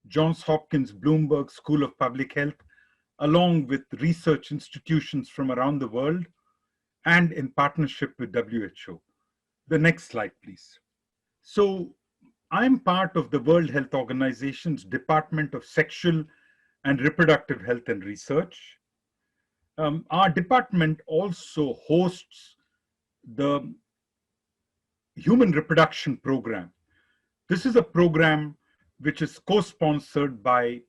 Johns Hopkins Bloomberg School of Public Health, along with research institutions from around the world, and in partnership with WHO. The next slide, please. So I'm part of the World Health Organization's Department of Sexual and Reproductive Health and Research. Our department also hosts the Human Reproduction Program. This is a program which is co-sponsored by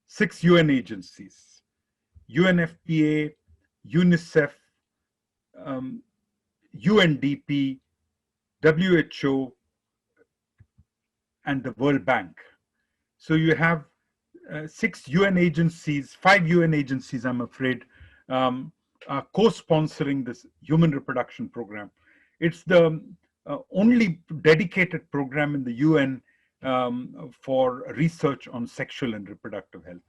6 UN agencies: UNFPA, UNICEF, UNDP, WHO, and the World Bank. So you have 6 UN agencies, 5 UN agencies, I'm afraid, are co-sponsoring this Human Reproduction Program. It's the only dedicated program in the UN for research on sexual and reproductive health.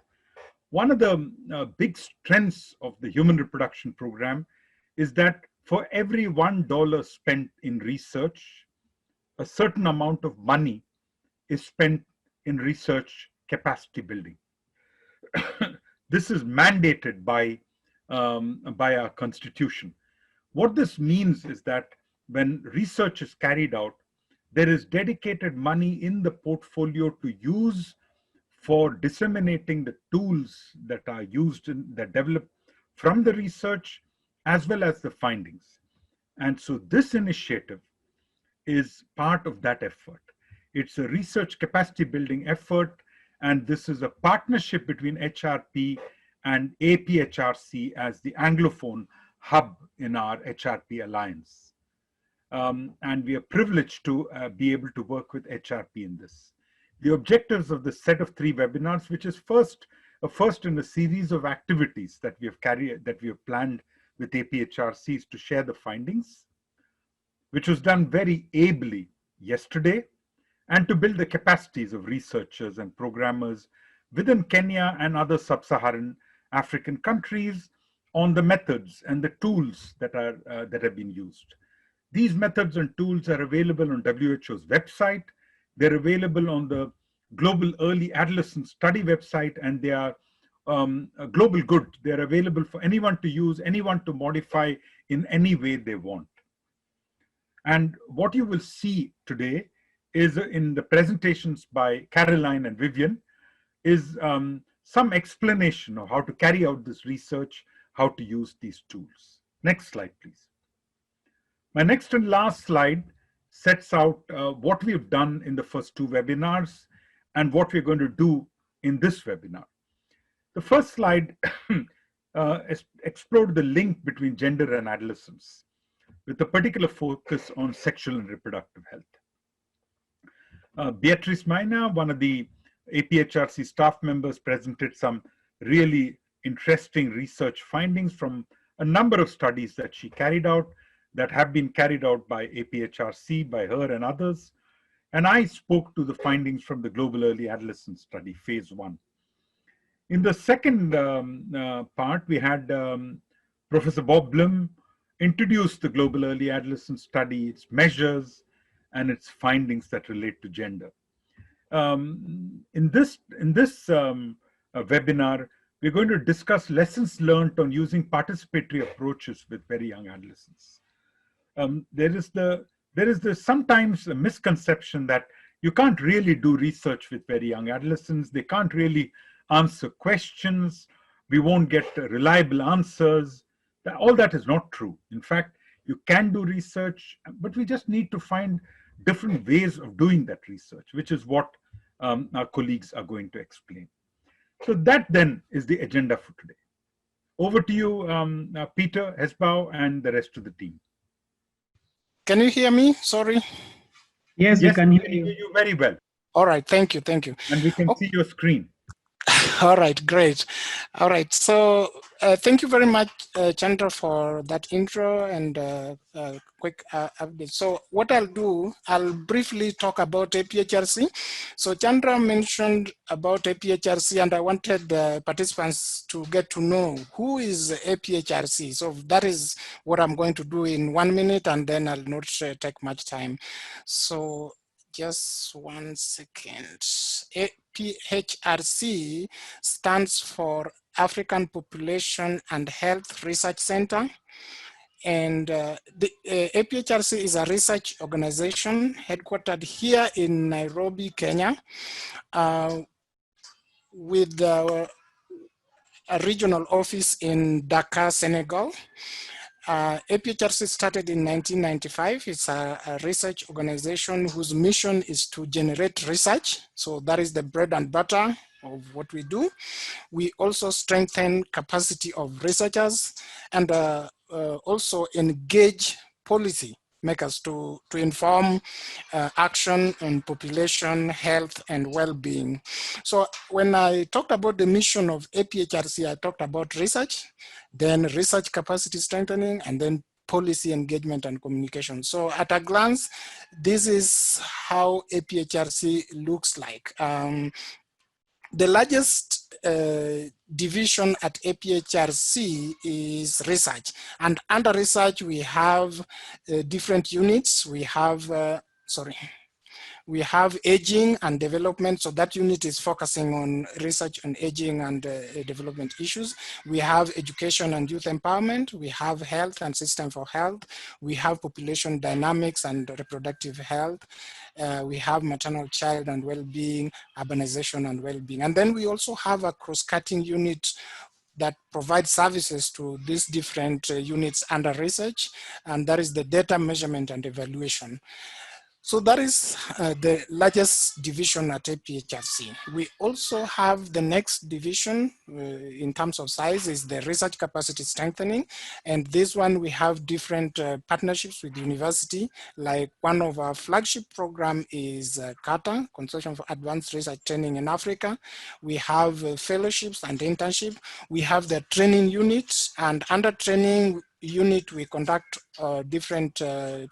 One of the big strengths of the Human Reproduction Program is that for every $1 spent in research, a certain amount of money is spent in research capacity building. This is mandated by our constitution. What this means is that when research is carried out, there is dedicated money in the portfolio to use for disseminating the tools that are used that develop from the research as well as the findings. And so this initiative is part of that effort. It's a research capacity building effort, and this is a partnership between HRP and APHRC as the Anglophone hub in our HRP alliance. And we are privileged to be able to work with HRP in this. The objectives of this set of 3 webinars, which is a first in a series of activities that we have planned with APHRC, is to share the findings, which was done very ably yesterday, and to build the capacities of researchers and programmers within Kenya and other sub-Saharan African countries on the methods and the tools that have been used. These methods and tools are available on WHO's website. They're available on the Global Early Adolescent Study website, and they are a global good. They're available for anyone to use, anyone to modify in any way they want. And what you will see today is in the presentations by Caroline and Vivian is some explanation of how to carry out this research, how to use these tools. Next slide, please. My next and last slide sets out what we've done in the first 2 webinars and what we're going to do in this webinar. The first slide explored the link between gender and adolescence, with a particular focus on sexual and reproductive health. Beatrice Maina, one of the APHRC staff members, presented some really interesting research findings from a number of studies that she carried out, that have been carried out by APHRC, by her and others. And I spoke to the findings from the Global Early Adolescence Study, phase 1. In the second part, we had Professor Bob Bloom introduce the Global Early Adolescence Study, its measures, and its findings that relate to gender. In this webinar, we're going to discuss lessons learned on using participatory approaches with very young adolescents. There is sometimes a misconception that you can't really do research with very young adolescents. They can't really answer questions. We won't get reliable answers. All that is not true. In fact, you can do research, but we just need to find different ways of doing that research, which is what our colleagues are going to explain. So that then is the agenda for today. Over to you, Peter, Hesbau, and the rest of the team. Can you hear me? Sorry. Yes, we can hear you very well. All right, thank you, thank you. And we can see your screen. All right, great. All right, so thank you very much, Chandra, for that intro and quick update. So what I'll do, I'll briefly talk about APHRC. So Chandra mentioned about APHRC, and I wanted participants to get to know who is APHRC. So that is what I'm going to do in 1 minute, and then I'll not take much time. So just 1 second. APHRC stands for African Population and Health Research Center. And the APHRC is a research organization headquartered here in Nairobi, Kenya, with a regional office in Dakar, Senegal. APHRC started in 1995. It's a research organization whose mission is to generate research. So that is the bread and butter of what we do. We also strengthen capacity of researchers and also engage policy makers to inform action on population health and well-being. So when I talked about the mission of APHRC, I talked about research, then research capacity strengthening, and then policy engagement and communication. So at a glance, this is how APHRC looks like. The largest division at APHRC is research. And under research, we have different units. We have, we have aging and development. So that unit is focusing on research on aging and development issues. We have education and youth empowerment. We have health and system for health. We have population dynamics and reproductive health. We have maternal child and well-being, urbanization and well-being. And then we also have a cross-cutting unit that provides services to these different units under research, and that is the data measurement and evaluation. So that is the largest division at APHRC. We also have the next division in terms of size is the research capacity strengthening. And this one we have different partnerships with university. Like one of our flagship program is CATA, Consortium for Advanced Research Training in Africa. We have fellowships and internship. We have the training units, and under training unit, we conduct different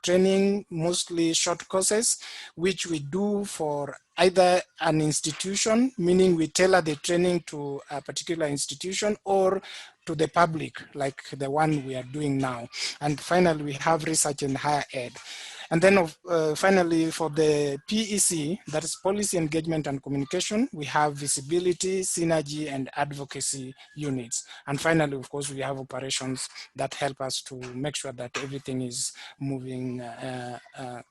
training, mostly short courses, which we do for either an institution, meaning we tailor the training to a particular institution, or to the public, like the one we are doing now. And finally, we have research in higher ed. And then finally, for the PEC, that is policy engagement and communication, we have visibility, synergy, and advocacy units. And finally, of course, we have operations that help us to make sure that everything is moving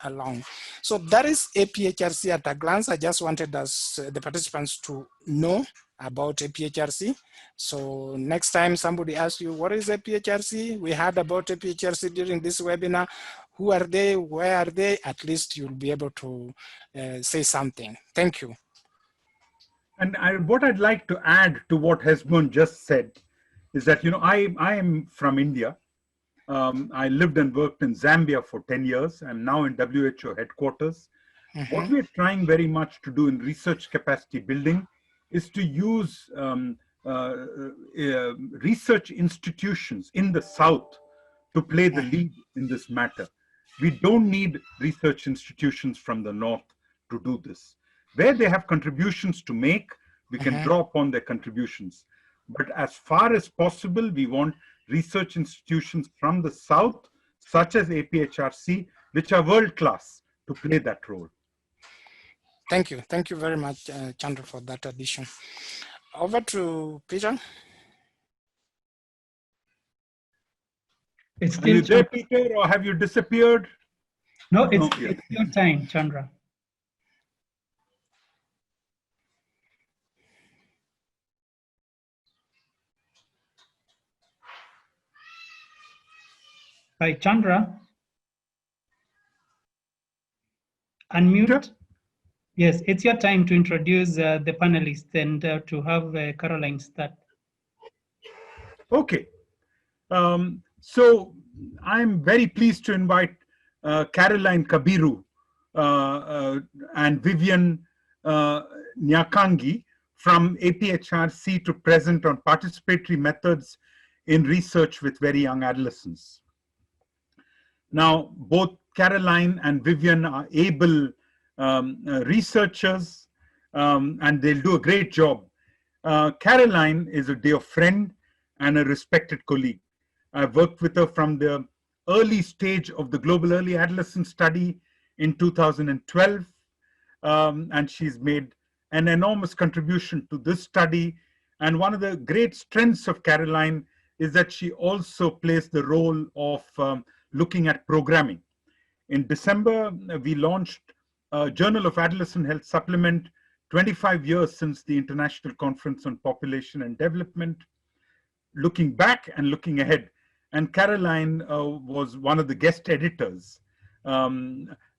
along. So that is APHRC at a glance. I just wanted us, the participants, to know about APHRC. So next time somebody asks you, what is APHRC? We heard about APHRC during this webinar. Who are they? Where are they? At least you'll be able to say something. Thank you. And what I'd like to add to what Hesbon just said is that, you know, I am from India. I lived and worked in Zambia for 10 years. I'm now in WHO headquarters. What we're trying very much to do in research capacity building is to use research institutions in the South to play the lead in this matter. We don't need research institutions from the North to do this. Where they have contributions to make, we can draw upon their contributions. But as far as possible, we want research institutions from the South, such as APHRC, which are world-class, to play that role. Thank you. Thank you very much, Chandra, for that addition. Over to Peter. It's Are you still there, Peter, or have you disappeared? no, it's your time, Chandra. Hi, Chandra. Unmute. Yes, it's your time to introduce the panelists and to have Caroline start. Okay. So I'm very pleased to invite Caroline Kabiru and Vivian Nyakangi from APHRC to present on participatory methods in research with very young adolescents. Now, both Caroline and Vivian are able researchers, and they'll do a great job. Caroline is a dear friend and a respected colleague. I've worked with her from the early stage of the Global Early Adolescent Study in 2012, and she's made an enormous contribution to this study. And one of the great strengths of Caroline is that she also plays the role of looking at programming. In December, we launched a Journal of Adolescent Health supplement, 25 years since the International Conference on Population and Development, looking back and looking ahead. And Caroline was one of the guest editors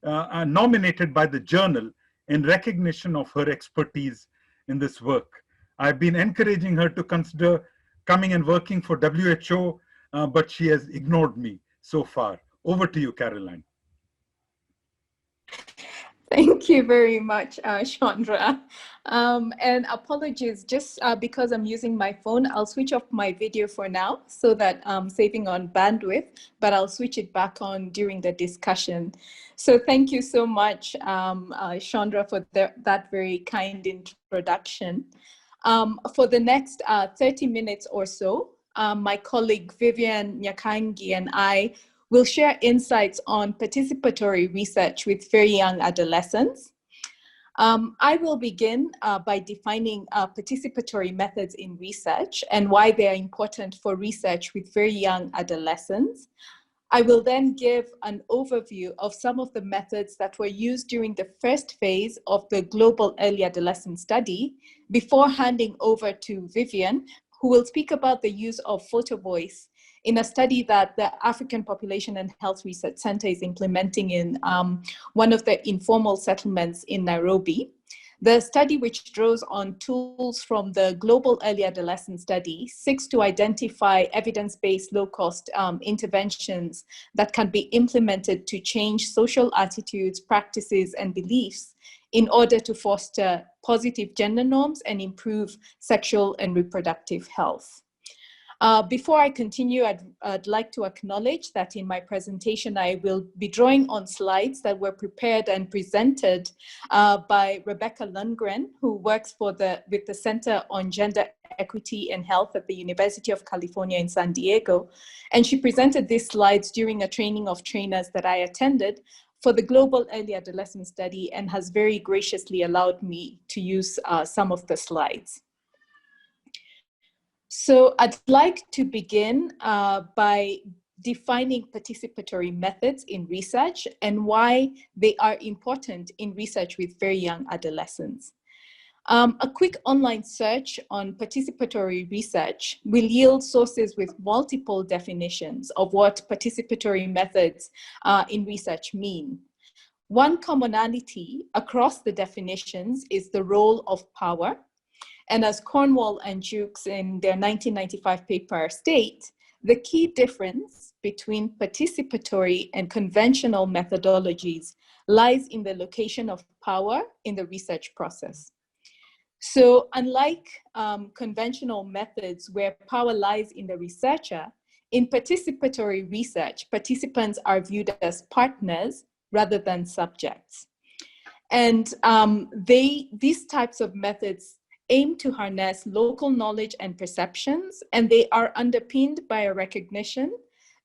nominated by the journal in recognition of her expertise in this work. I've been encouraging her to consider coming and working for WHO, but she has ignored me so far. Over to you, Caroline. Thank you very much, Chandra. And apologies, just because I'm using my phone, I'll switch off my video for now so that I'm saving on bandwidth, but I'll switch it back on during the discussion. So thank you so much, Chandra, for that very kind introduction. For the next 30 minutes or so, my colleague Vivian Nyakangi and I will share insights on participatory research with very young adolescents. I will begin by defining participatory methods in research and why they are important for research with very young adolescents. I will then give an overview of some of the methods that were used during the first phase of the Global Early Adolescent Study before handing over to Vivian, who will speak about the use of Photovoice in a study that the African Population and Health Research Center is implementing in one of the informal settlements in Nairobi. The study, which draws on tools from the Global Early Adolescent Study, seeks to identify evidence-based low-cost interventions that can be implemented to change social attitudes, practices, and beliefs in order to foster positive gender norms and improve sexual and reproductive health. Before I continue, I'd like to acknowledge that in my presentation, I will be drawing on slides that were prepared and presented by Rebecca Lundgren, who works with the Center on Gender Equity and Health at the University of California in San Diego. And she presented these slides during a training of trainers that I attended for the Global Early Adolescent Study and has very graciously allowed me to use some of the slides. So I'd like to begin by defining participatory methods in research and why they are important in research with very young adolescents. A quick online search on participatory research will yield sources with multiple definitions of what participatory methods in research mean. One commonality across the definitions is the role of power. And as Cornwall and Jukes in their 1995 paper state, the key difference between participatory and conventional methodologies lies in the location of power in the research process. So unlike conventional methods where power lies in the researcher, in participatory research, participants are viewed as partners rather than subjects. And these types of methods aim to harness local knowledge and perceptions, and they are underpinned by a recognition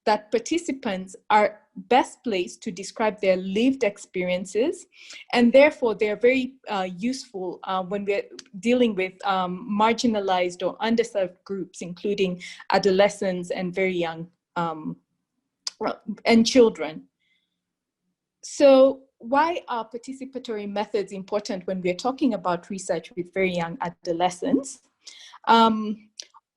that participants are best placed to describe their lived experiences, and therefore they're very useful when we're dealing with marginalized or underserved groups, including adolescents and very young and children. So why are participatory methods important when we're talking about research with very young adolescents?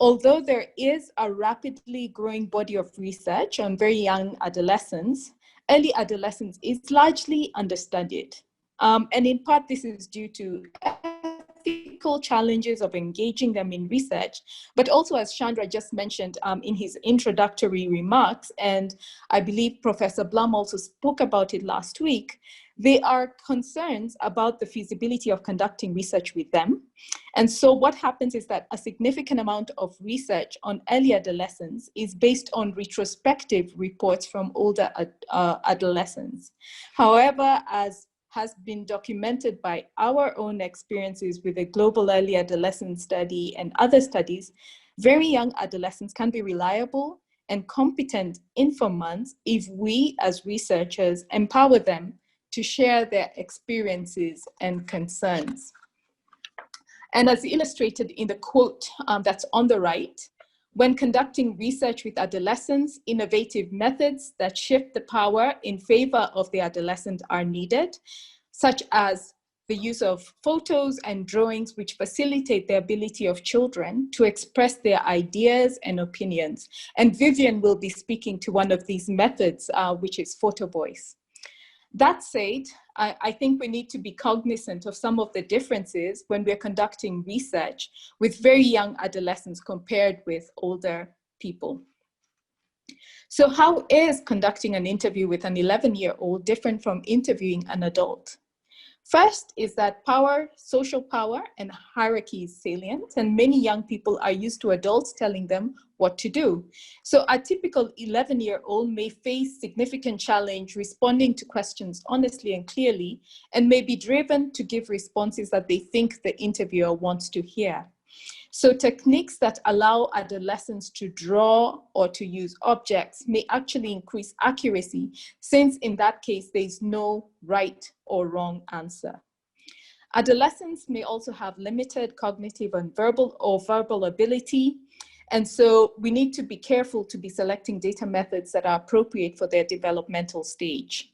Although there is a rapidly growing body of research on very young adolescents, early adolescence is largely understudied. And in part, this is due to ethical challenges of engaging them in research, but also, as Chandra just mentioned in his introductory remarks, and I believe Professor Blum also spoke about it last week, there are concerns about the feasibility of conducting research with them. And so what happens is that a significant amount of research on early adolescence is based on retrospective reports from older adolescents. However, as has been documented by our own experiences with the Global Early Adolescent Study and other studies, very young adolescents can be reliable and competent informants if we as researchers empower them to share their experiences and concerns. And as illustrated in the quote that's on the right, when conducting research with adolescents, innovative methods that shift the power in favor of the adolescent are needed, such as the use of photos and drawings which facilitate the ability of children to express their ideas and opinions. And Vivian will be speaking to one of these methods, which is Photovoice. That said, I think we need to be cognizant of some of the differences when we're conducting research with very young adolescents compared with older people. So how is conducting an interview with an 11-year-old different from interviewing an adult? First is that power, social power, and hierarchy is salient, and many young people are used to adults telling them what to do. So a typical 11-year-old may face significant challenge responding to questions honestly and clearly, and may be driven to give responses that they think the interviewer wants to hear. So techniques that allow adolescents to draw or to use objects may actually increase accuracy, since in that case, there's no right or wrong answer. Adolescents may also have limited cognitive and verbal ability. And so we need to be careful to be selecting data methods that are appropriate for their developmental stage.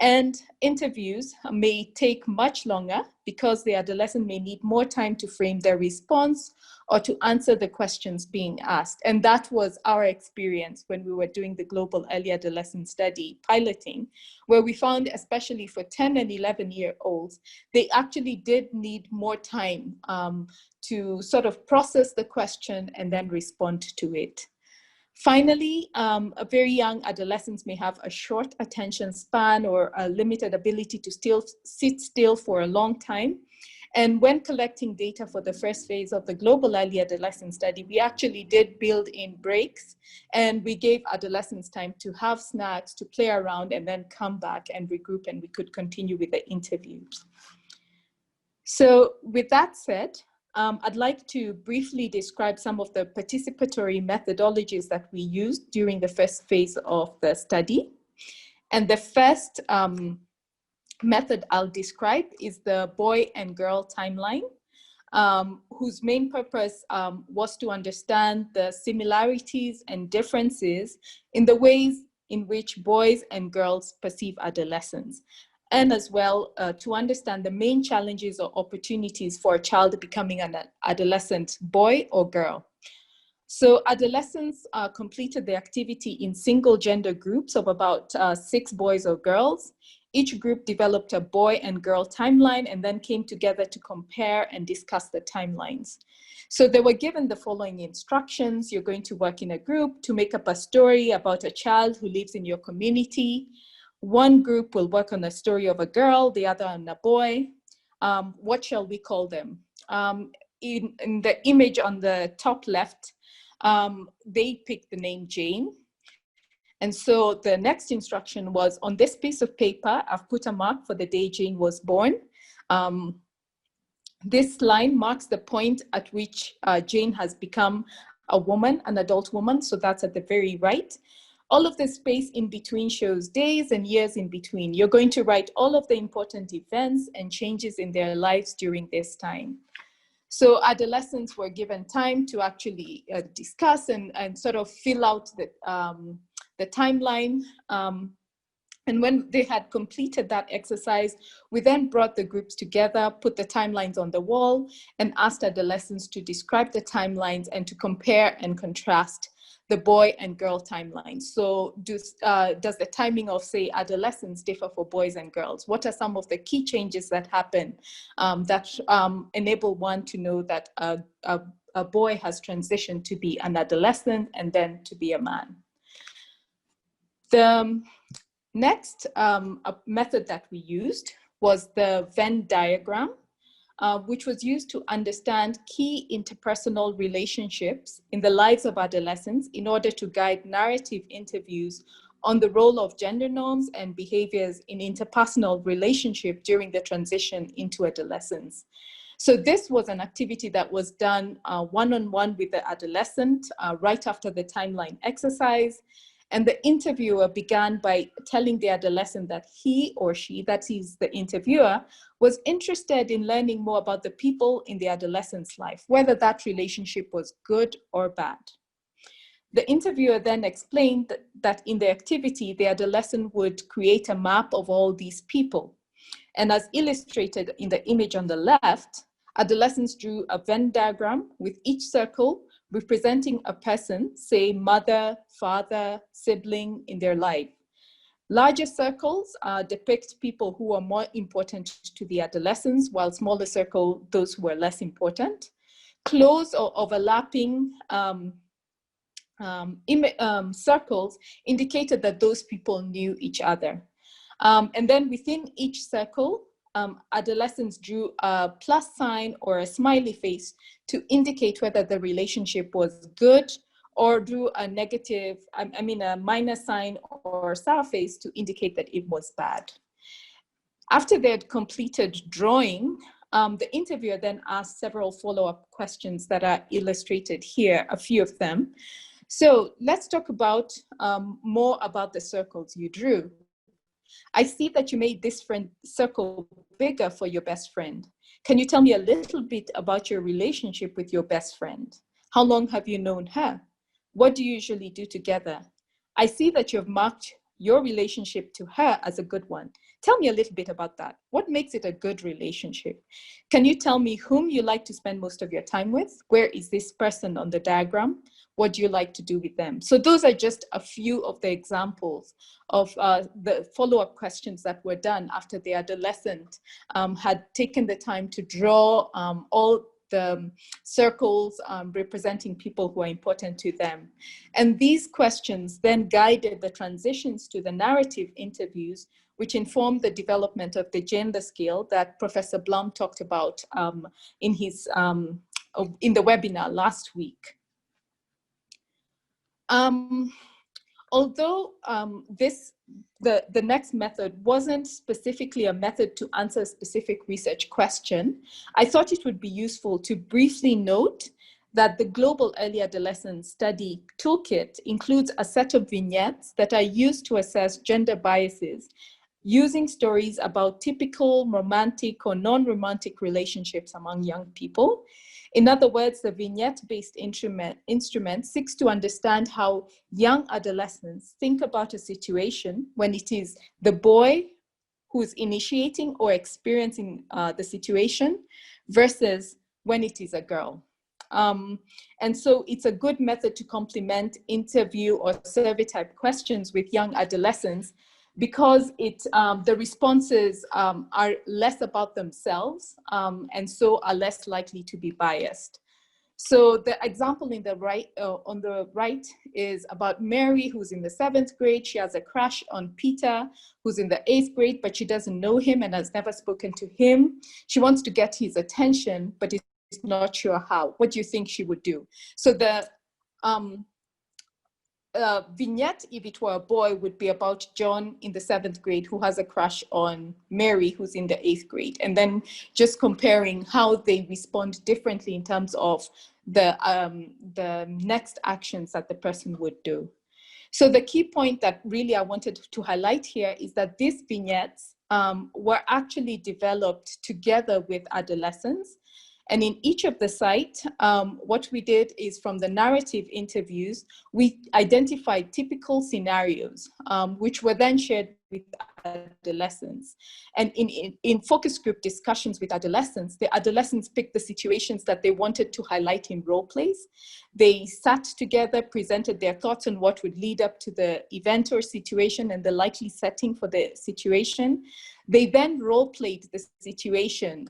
And interviews may take much longer because the adolescent may need more time to frame their response or to answer the questions being asked. And that was our experience when we were doing the Global Early Adolescent Study piloting, where we found, especially for 10 and 11-year-olds, they actually did need more time to sort of process the question and then respond to it. Finally, a very young adolescents may have a short attention span or a limited ability to sit still for a long time. And when collecting data for the first phase of the Global Early Adolescent Study, we actually did build in breaks, and we gave adolescents time to have snacks, to play around, and then come back and regroup, and we could continue with the interviews. So with that said, I'd like to briefly describe some of the participatory methodologies that we used during the first phase of the study. And the first method I'll describe is the boy and girl timeline, whose main purpose was to understand the similarities and differences in the ways in which boys and girls perceive adolescence, and as well to understand the main challenges or opportunities for a child becoming an adolescent boy or girl. So adolescents completed the activity in single gender groups of about 6 boys or girls. Each group developed a boy and girl timeline and then came together to compare and discuss the timelines. So they were given the following instructions. You're going to work in a group to make up a story about a child who lives in your community. One group will work on a story of a girl, the other on a boy. What shall we call them? In the image on the top left, they picked the name Jane. And so the next instruction was, on this piece of paper, I've put a mark for the day Jane was born. This line marks the point at which Jane has become a woman, an adult woman. So that's at the very right. All of the space in between shows days and years in between. You're going to write all of the important events and changes in their lives during this time. So adolescents were given time to actually discuss and sort of fill out the timeline. And when they had completed that exercise, we then brought the groups together, put the timelines on the wall, and asked adolescents to describe the timelines and to compare and contrast the boy and girl timelines. So does the timing of, say, adolescence differ for boys and girls? What are some of the key changes that happen that enable one to know that a boy has transitioned to be an adolescent and then to be a man? The next method that we used was the Venn diagram, which was used to understand key interpersonal relationships in the lives of adolescents in order to guide narrative interviews on the role of gender norms and behaviors in interpersonal relationship during the transition into adolescence. So this was an activity that was done one-on-one with the adolescent right after the timeline exercise. And the interviewer began by telling the adolescent that he or she, that is the interviewer, was interested in learning more about the people in the adolescent's life, whether that relationship was good or bad. The interviewer then explained that in the activity, the adolescent would create a map of all these people. And as illustrated in the image on the left, adolescents drew a Venn diagram with each circle representing a person, say mother, father, sibling in their life. Larger circles depict people who are more important to the adolescents, while smaller circles, those who are less important. Close or overlapping circles indicated that those people knew each other. And then within each circle, adolescents drew a plus sign or a smiley face to indicate whether the relationship was good, or drew a negative, a minus sign or sour face to indicate that it was bad. After they had completed drawing, the interviewer then asked several follow-up questions that are illustrated here, a few of them. So let's talk about more about the circles you drew. I see that you made this circle bigger for your best friend. Can you tell me a little bit about your relationship with your best friend? How long have you known her? What do you usually do together? I see that you've marked your relationship to her as a good one. Tell me a little bit about that. What makes it a good relationship? Can you tell me whom you like to spend most of your time with? Where is this person on the diagram? What do you like to do with them? So those are just a few of the examples of the follow-up questions that were done after the adolescent had taken the time to draw all the circles representing people who are important to them. And these questions then guided the transitions to the narrative interviews, which informed the development of the gender scale that Professor Blum talked about in the webinar last week. Although the next method wasn't specifically a method to answer a specific research question, I thought it would be useful to briefly note that the Global Early Adolescence Study Toolkit includes a set of vignettes that are used to assess gender biases using stories about typical romantic or non-romantic relationships among young people. In other words, the vignette-based instrument seeks to understand how young adolescents think about a situation when it is the boy who's initiating or experiencing the situation versus when it is a girl. And so it's a good method to complement interview or survey type questions with young adolescents, because the responses are less about themselves and so are less likely to be biased. So the example on the right is about Mary, who's in the 7th grade. She has a crush on Peter, who's in the 8th grade, but she doesn't know him and has never spoken to him. She wants to get his attention, but is not sure how. What do you think she would do? So the vignette, if it were a boy, would be about John in the 7th grade who has a crush on Mary, who's in the 8th grade, and then just comparing how they respond differently in terms of the next actions that the person would do. So the key point that really I wanted to highlight here is that these vignettes were actually developed together with adolescents. And in each of the sites, what we did is, from the narrative interviews, we identified typical scenarios, which were then shared with adolescents. And in focus group discussions with adolescents, the adolescents picked the situations that they wanted to highlight in role plays. They sat together, presented their thoughts on what would lead up to the event or situation and the likely setting for the situation. They then role played the situation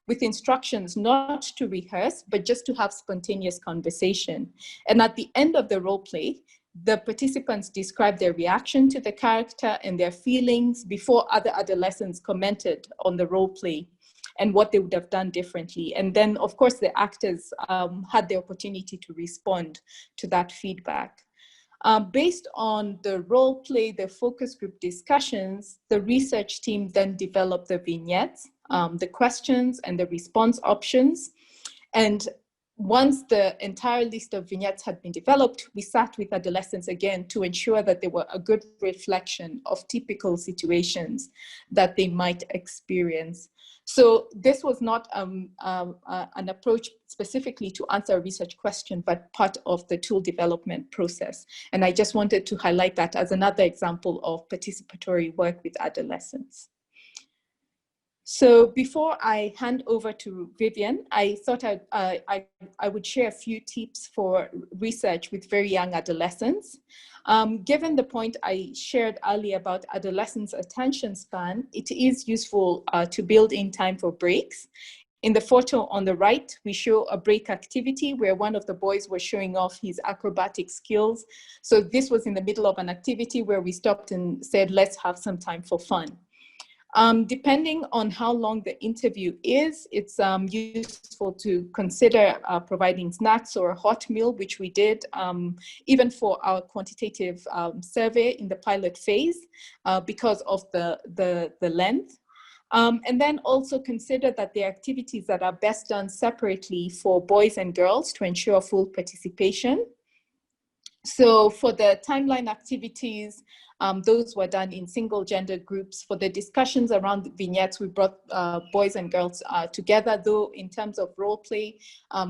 with instructions not to rehearse, but just to have spontaneous conversation. And at the end of the role play, the participants described their reaction to the character and their feelings before other adolescents commented on the role play and what they would have done differently. And then, of course, the actors had the opportunity to respond to that feedback. Based on the role play, the focus group discussions, the research team then developed the vignettes, the questions and the response options. And once the entire list of vignettes had been developed, we sat with adolescents again to ensure that they were a good reflection of typical situations that they might experience. So this was not an approach specifically to answer a research question, but part of the tool development process. And I just wanted to highlight that as another example of participatory work with adolescents. So before I hand over to Vivian, I thought I would share a few tips for research with very young adolescents. Given the point I shared earlier about adolescents' attention span, it is useful to build in time for breaks. In the photo on the right, we show a break activity where one of the boys was showing off his acrobatic skills. So this was in the middle of an activity where we stopped and said, let's have some time for fun. Depending on how long the interview is, it's useful to consider providing snacks or a hot meal, which we did even for our quantitative survey in the pilot phase because of the length. And then also consider that the activities that are best done separately for boys and girls to ensure full participation. So for the timeline activities, those were done in single gender groups. For the discussions around the vignettes, we brought boys and girls together, though in terms of role play,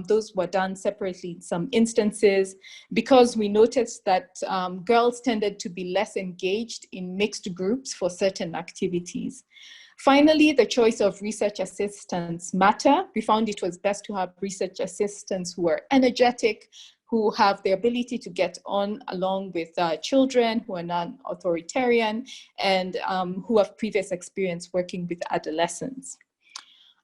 those were done separately in some instances, because we noticed that girls tended to be less engaged in mixed groups for certain activities. Finally, the choice of research assistants matter. We found it was best to have research assistants who are energetic, who have the ability to get on along with children, who are non-authoritarian, and who have previous experience working with adolescents.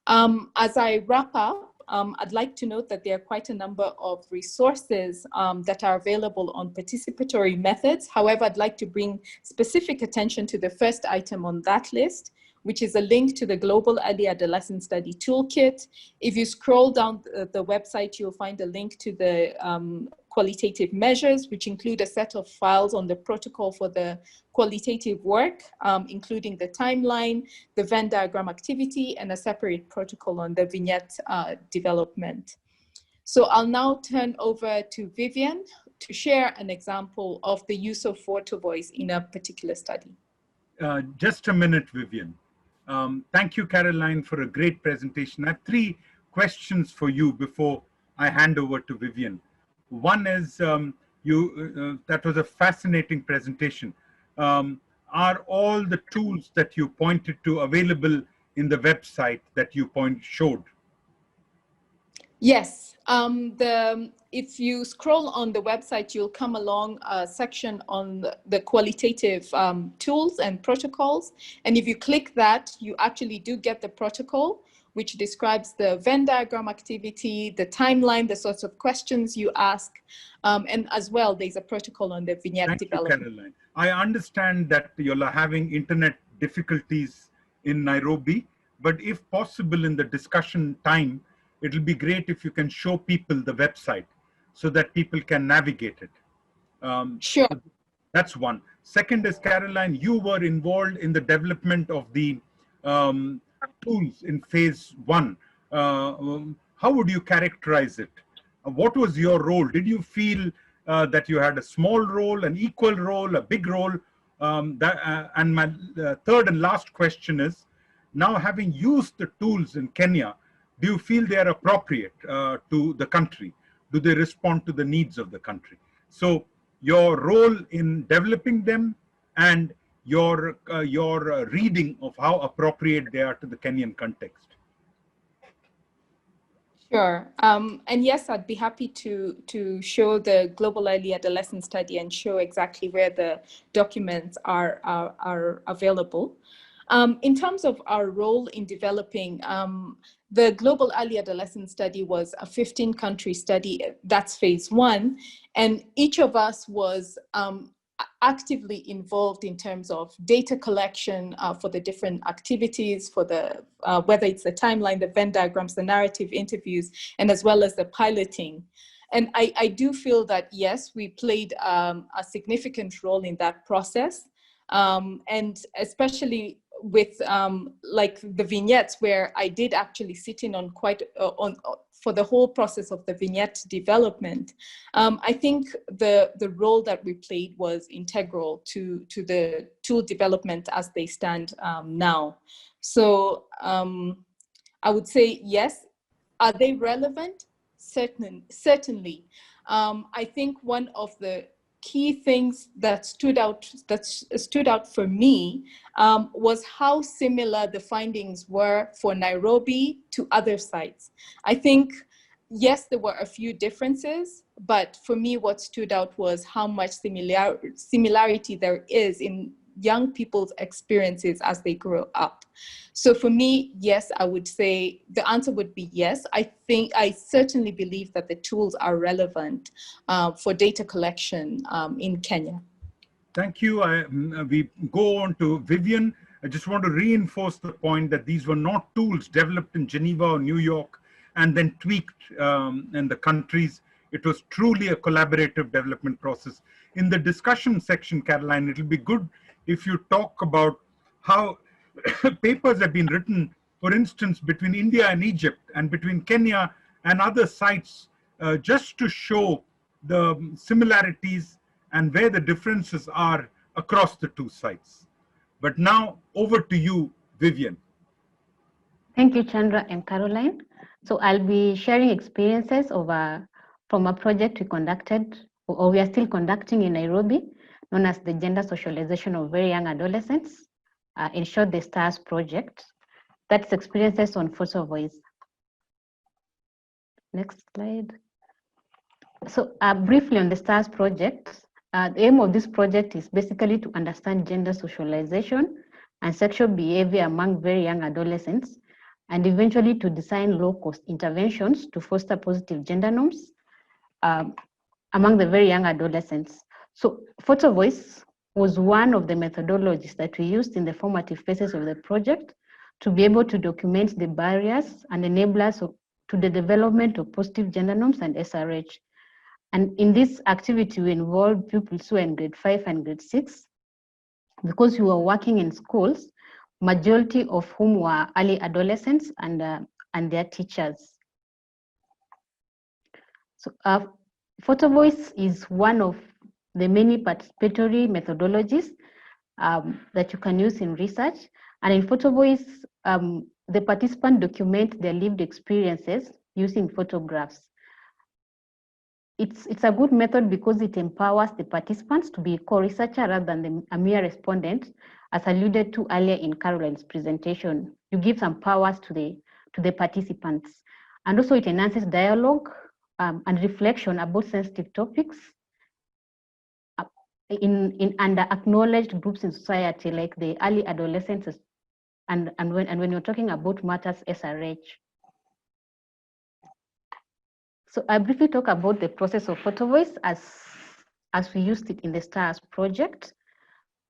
As I wrap up, I'd like to note that there are quite a number of resources that are available on participatory methods. However, I'd like to bring specific attention to the first item on that list, which is a link to the Global Early Adolescent Study Toolkit. If you scroll down the website, you'll find a link to the qualitative measures, which include a set of files on the protocol for the qualitative work, including the timeline, the Venn diagram activity, and a separate protocol on the vignette development. So I'll now turn over to Vivian to share an example of the use of Photovoice in a particular study. Just a minute, Vivian. Thank you, Caroline, for a great presentation. I have 3 questions for you before I hand over to Vivian. One is, that was a fascinating presentation. Are all the tools that you pointed to available in the website that you showed? Yes, if you scroll on the website, you'll come along a section on the qualitative tools and protocols. And if you click that, you actually do get the protocol, which describes the Venn diagram activity, the timeline, the sorts of questions you ask, and as well, there's a protocol on the vignette development. Thank you, Caroline. I understand that you're having internet difficulties in Nairobi, but if possible in the discussion time, it'll be great if you can show people the website so that people can navigate it. Sure. So that's one. Second is, Caroline, you were involved in the development of the tools in phase 1. How would you characterize it? What was your role? Did you feel that you had a small role, an equal role, a big role? And my third and last question is, now having used the tools in Kenya, do you feel they are appropriate to the country? Do they respond to the needs of the country? So your role in developing them and your reading of how appropriate they are to the Kenyan context. Sure. And yes, I'd be happy to show the Global Early Adolescent Study and show exactly where the documents are available. In terms of our role in developing, the Global Early Adolescent Study was a 15-country study. That's phase 1. And each of us was actively involved in terms of data collection for the different activities, for the whether it's the timeline, the Venn diagrams, the narrative interviews, and as well as the piloting. And I do feel that, yes, we played a significant role in that process. And especially with like the vignettes, where I did actually sit in on for the whole process of the Vignette development, I think the role that we played was integral to the tool development as they stand now. So I would say yes. Are they relevant? Certainly. I think one of the key things that stood out for me was how similar the findings were for Nairobi to other sites. I think, yes, there were a few differences, but for me, what stood out was how much similarity there is in young people's experiences as they grow up. So for me, yes, I would say the answer would be yes. I certainly believe that the tools are relevant for data collection in Kenya. Thank you. We go on to Vivian. I just want to reinforce the point that these were not tools developed in Geneva or New York and then tweaked in the countries. It was truly a collaborative development process. In the discussion section, Caroline, it'll be good if you talk about how papers have been written, for instance, between India and Egypt and between Kenya and other sites, just to show the similarities and where the differences are across the two sites. But now over to you, Vivian. Thank you, Chandra and Caroline. So I'll be sharing experiences from a project we conducted, or we are still conducting in Nairobi, known as the Gender Socialization of Very Young Adolescents, in short, the STARS project. That's experiences on Photovoice. Next slide. So briefly on the STARS project, the aim of this project is basically to understand gender socialization and sexual behavior among very young adolescents, and eventually to design low-cost interventions to foster positive gender norms among the very young adolescents. So Photovoice was one of the methodologies that we used in the formative phases of the project to be able to document the barriers and enablers to the development of positive gender norms and SRH. And in this activity, we involved pupils who are in grade 5 and grade 6, because we were working in schools, majority of whom were early adolescents and their teachers. So Photovoice is one of the many participatory methodologies that you can use in research. And in Photovoice, the participants document their lived experiences using photographs. It's a good method because it empowers the participants to be co-researcher rather than a mere respondent, as alluded to earlier in Caroline's presentation. You give some powers to the participants. And also it enhances dialogue and reflection about sensitive topics in under-acknowledged groups in society, like the early adolescents, and when you're talking about matters SRH. So I briefly talk about the process of Photovoice as we used it in the STARS project.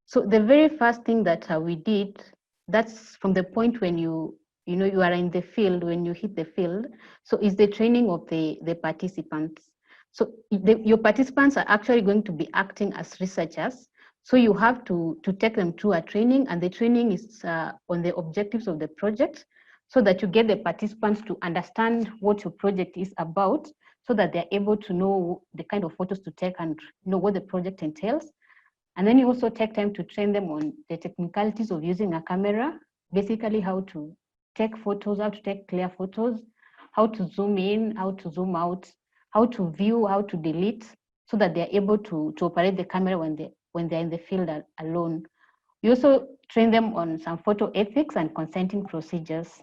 So the very first thing that we did, that's from the point when you are in the field, when you hit the field, so is the training of the participants. So your participants are actually going to be acting as researchers. So you have to take them through a training, and the training is on the objectives of the project, so that you get the participants to understand what your project is about, so that they're able to know the kind of photos to take and know what the project entails. And then you also take time to train them on the technicalities of using a camera, basically how to take photos, how to take clear photos, how to zoom in, how to zoom out, how to view, how to delete, so that they're able to operate the camera when they're in the field alone. You also train them on some photo ethics and consenting procedures.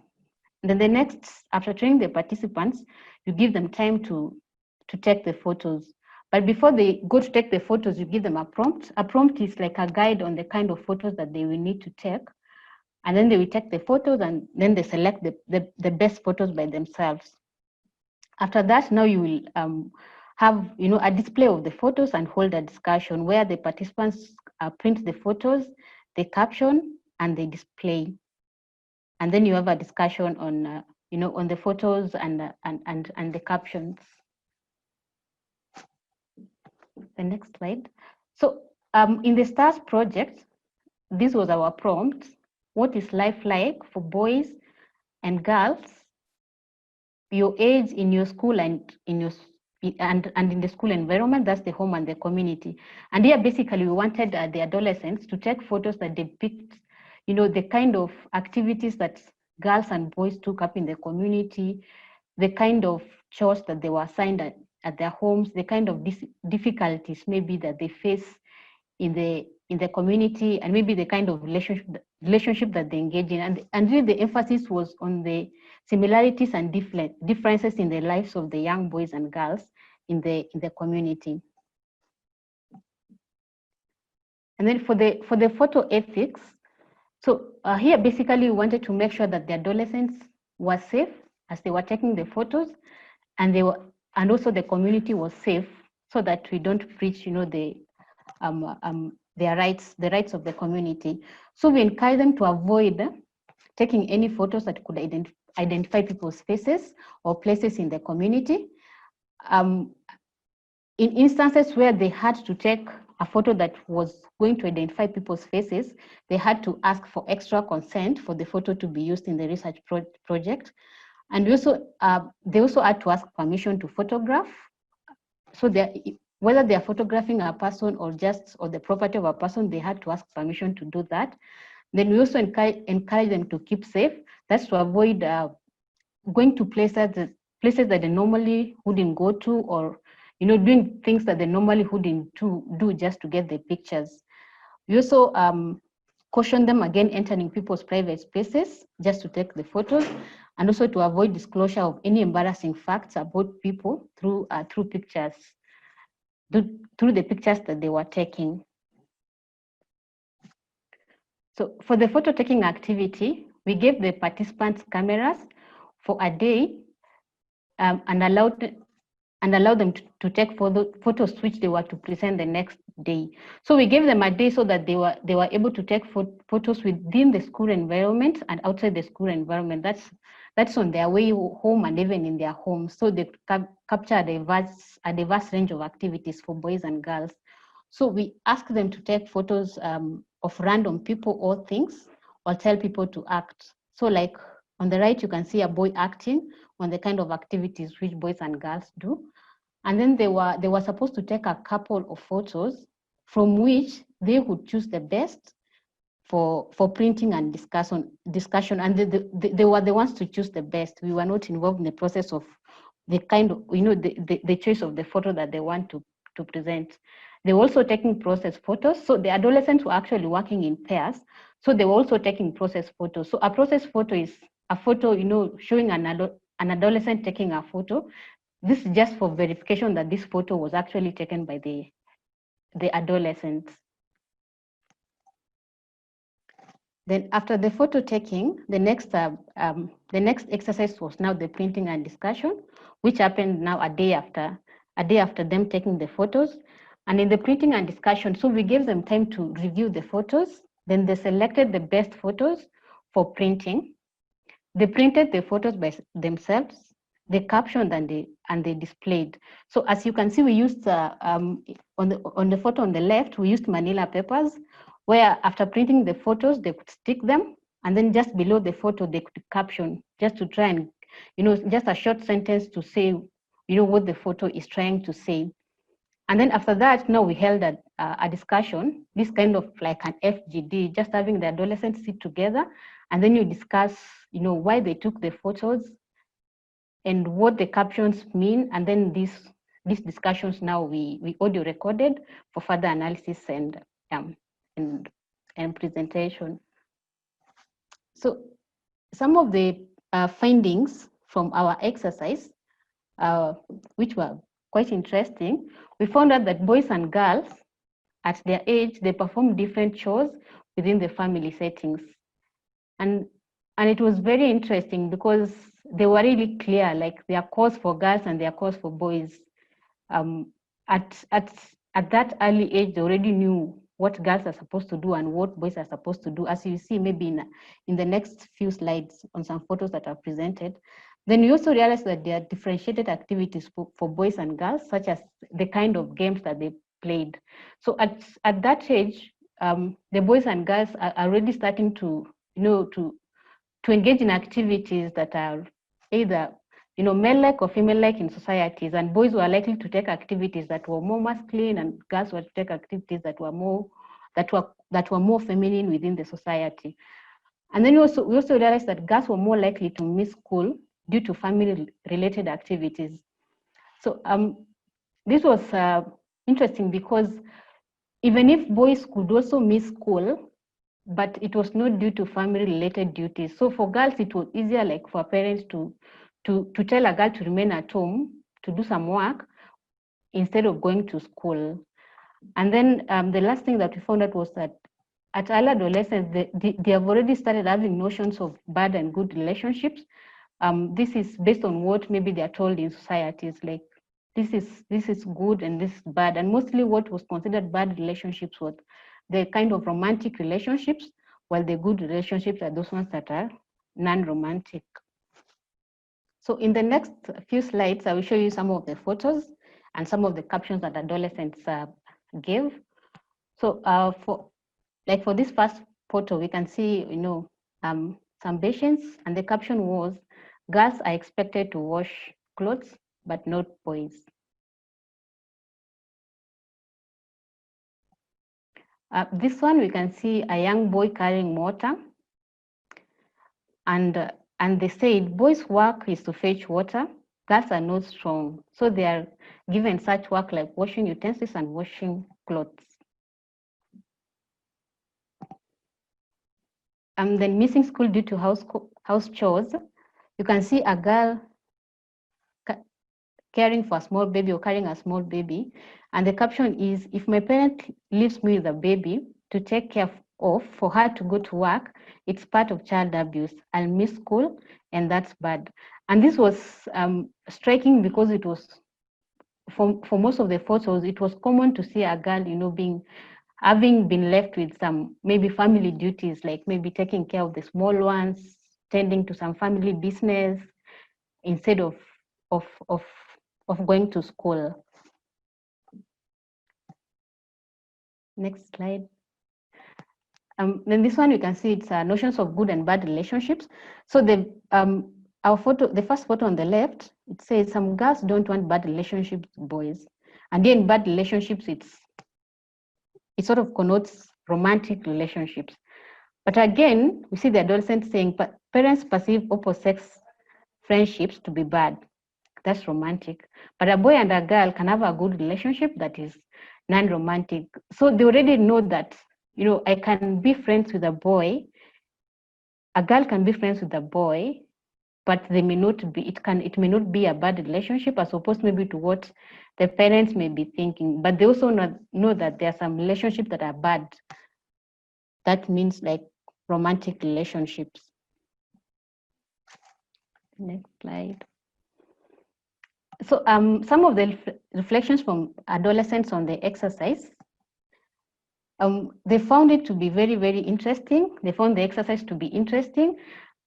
And then after training the participants, you give them time to take the photos. But before they go to take the photos, you give them a prompt. A prompt is like a guide on the kind of photos that they will need to take. And then they will take the photos, and then they select the best photos by themselves. After that, now you will have a display of the photos and hold a discussion where the participants print the photos, they caption, and they display. And then you have a discussion on on the photos and the captions. The next slide. So in the STARS project, this was our prompt. What is life like for boys and girls your age in your school and in your and in the school environment, that's the home and the community. And here basically we wanted the adolescents to take photos that depict, the kind of activities that girls and boys took up in the community, the kind of chores that they were assigned at their homes, the kind of difficulties maybe that they face in the community, and maybe the kind of relationship that they engage in. And really the emphasis was on the similarities and differences in the lives of the young boys and girls in the community. And then for the photo ethics, so here basically we wanted to make sure that the adolescents were safe as they were taking the photos, and also the community was safe, so that we don't breach, their rights, the rights of the community. So we encourage them to avoid taking any photos that could identify people's faces or places in the community. In instances where they had to take a photo that was going to identify people's faces, they had to ask for extra consent for the photo to be used in the research project. And they also had to ask permission to photograph. So whether they are photographing a person or the property of a person, they had to ask permission to do that. Then we also encourage them to keep safe. That's to avoid going to places that they normally wouldn't go to, or doing things that they normally wouldn't do just to get the pictures. We also caution them again entering people's private spaces just to take the photos, and also to avoid disclosure of any embarrassing facts about people through pictures, through the pictures that they were taking. So for the photo taking activity, we gave the participants cameras for a day, and allowed them to take photos which they were to present the next day. So we gave them a day so that they were able to take photos within the school environment and outside the school environment. That's on their way home and even in their homes. So they capture a diverse range of activities for boys and girls. So we ask them to take photos of random people or things, or tell people to act. So like on the right, you can see a boy acting on the kind of activities which boys and girls do. And then they were supposed to take a couple of photos from which they would choose the best for printing and discussion. And they were the ones to choose the best. We were not involved in the process of the kind of, the choice of the photo that they want to present. They were also taking process photos. So the adolescents were actually working in pairs. So they were also taking process photos. So a process photo is a photo, showing an adolescent taking a photo. This is just for verification that this photo was actually taken by the adolescents. Then after the photo taking, the next exercise was now the printing and discussion, which happened now a day after them taking the photos. And in the printing and discussion, so we gave them time to review the photos. Then they selected the best photos for printing. They printed the photos by themselves. They captioned and they displayed. So as you can see, we used on the photo on the left, we used manila papers, where after printing the photos, they could stick them, and then just below the photo, they could caption, just to try and, just a short sentence to say, what the photo is trying to say. And then after that, now we held a discussion, this kind of like an FGD, just having the adolescents sit together, and then you discuss, why they took the photos and what the captions mean. And then these discussions now we audio recorded for further analysis and presentation. So some of the findings from our exercise, which were quite interesting, we found out that boys and girls at their age, they perform different chores within the family settings. And it was very interesting because they were really clear, like their course for girls and their course for boys. At that early age, they already knew what girls are supposed to do and what boys are supposed to do, as you see maybe in the next few slides on some photos that are presented. Then you also realize that there are differentiated activities for boys and girls, such as the kind of games that they played. So at that age, the boys and girls are already starting to engage in activities that are either male-like or female-like in societies, and boys were likely to take activities that were more masculine, and girls were to take activities that were more feminine within the society. And then we also realized that girls were more likely to miss school due to family-related activities. So this was interesting because even if boys could also miss school, but it was not due to family-related duties. So for girls, it was easier, like for parents to tell a girl to remain at home to do some work instead of going to school. And then the last thing that we found out was that at early adolescence, they have already started having notions of bad and good relationships. This is based on what maybe they are told in societies, like this is good and this is bad. And mostly what was considered bad relationships was the kind of romantic relationships, while the good relationships are those ones that are non-romantic. So in the next few slides, I will show you some of the photos and some of the captions that adolescents gave. So for this first photo, we can see, some patients, and the caption was, "Girls are expected to wash clothes, but not boys." This one, we can see a young boy carrying water, and they said, "Boys' work is to fetch water. Girls are not strong, so they are given such work like washing utensils and washing clothes." And then missing school due to house chores. You can see a girl caring for a small baby or carrying a small baby. And the caption is, "If my parent leaves me with a baby to take care of for her to go to work, it's part of child abuse. I'll miss school, and that's bad." And this was striking because it was, for most of the photos, it was common to see a girl, having been left with some maybe family duties, like maybe taking care of the small ones, tending to some family business, instead of going to school. Next slide. Then this one, you can see it's notions of good and bad relationships. So the first photo on the left, it says some girls don't want bad relationships with boys, and then bad relationships, it sort of connotes romantic relationships. But again, we see the adolescent saying parents perceive opposite sex friendships to be bad. That's romantic. But a boy and a girl can have a good relationship that is non-romantic. So they already know that, I can be friends with a boy, a girl can be friends with a boy, but they may not be, it may not be a bad relationship, as opposed maybe to what the parents may be thinking. But they also know that there are some relationships that are bad. That means like romantic relationships. Next slide. So some of the reflections from adolescents on the exercise, they found it to be very, very interesting. They found the exercise to be interesting,